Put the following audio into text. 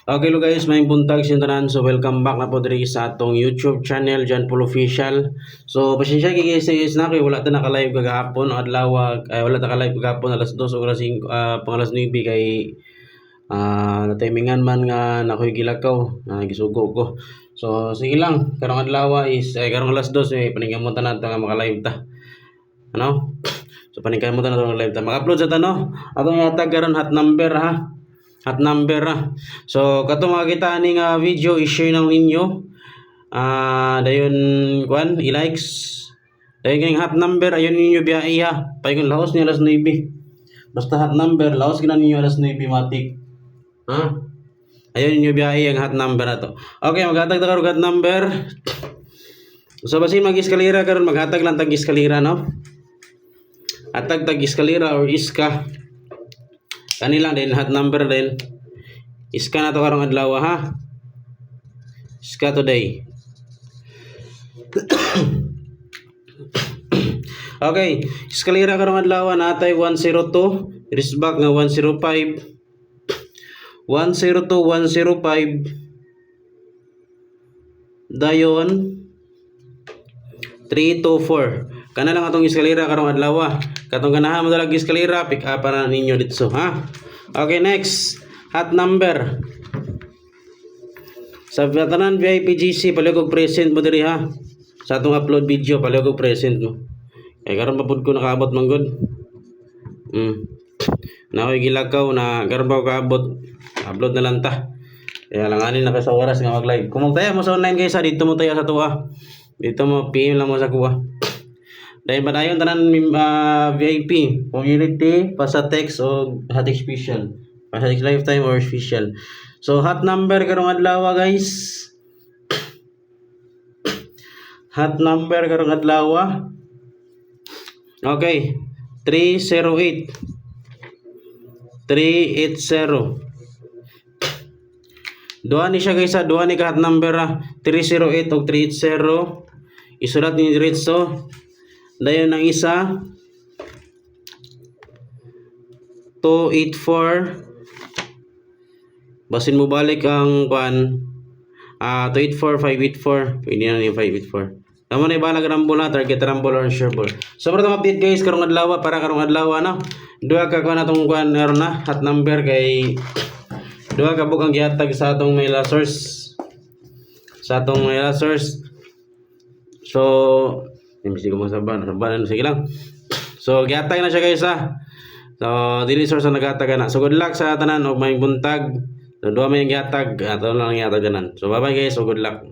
Okay lo guys, may buntag sintanan. So welcome back na po diri sa atong YouTube channel, John Paul Official. So pasensya kay guys na kay wala ta naka-live kagahapon adlaw wala ta ka-live kagahapon alas 2 o alas 5 pang alas 9 kay natimingan man nga nakoy gilakaw gisugo ko. So sige lang, karong adlaw is karong alas 2 paningkamutan nato nga maka-live ta. Ano? So paningkamutan nato nga live ta. Mag-upload sa tano. Atong yatag karon hot number ha. At number so katong makita ning video i-share nang ninyo dayon kuan i-likes dayon kay hot number ayon ninyo biya ha paingon laos ni alas 9 basta hot number laos gina ninyo alas 9 matik ha ayon ninyo biya ang hot number ato. Okay, maghatag ta karon hot number. So basin mag-eskalera karon maghatag lang tag eskalera no, atag tag eskalera or iska kanila din hot number din. Iska na to karong adlaw ha. Iska today. Okay, eskalera karong adlaw natay 102, risback nga 105. 102 105 dayon 324. Kana lang atong eskalera karong adlaw. Katong ganahan mo dalag eskalera, pick up na ninyo dito ha. Okay, next. Hot number. Sa tanan VIP GC palihog present mo diri ha. Sa atong upload video palihog present mo. Kay karon pa pud ko nakaabot man gud. Naoy gilakaw na karon pa kaabot. Upload na lang ta. Kaya langanin na ka sa oras nga mag-live. Kung magtaya mo sa online guys ha, dito mo taya sa tuwa. Dito mo PM lang mo sa kuha. Dahil padayon tanan VIP, community, pasa text o hot special. Pasa text lifetime or special. So hot number karong adlaw guys. Hot number karong adlaw. Okay, 308. 380. Duha ni siya guys, duha ni ka hot number 308 o 380. Isulat ni diretso. Dayon ang isa 284. Basin mo balik ang kuan 284 584. Pwede na ni 584. Tama na ibalag rumble na target rumble or sure ball. So para update guys karong adlaw para karong adlaw no. Duha ka kuan atong kuan meron na hot number kay duha ka bukang gihatag sa atong mail source. Sa atong mail source. So hindi ko masaban sige lang. So gihatag na siya guys ha. So dili source ang naghatag na. So good luck sa tanan og may buntag. So duha may gihatag ato lang gihatag tanan. So bye bye guys, so good luck.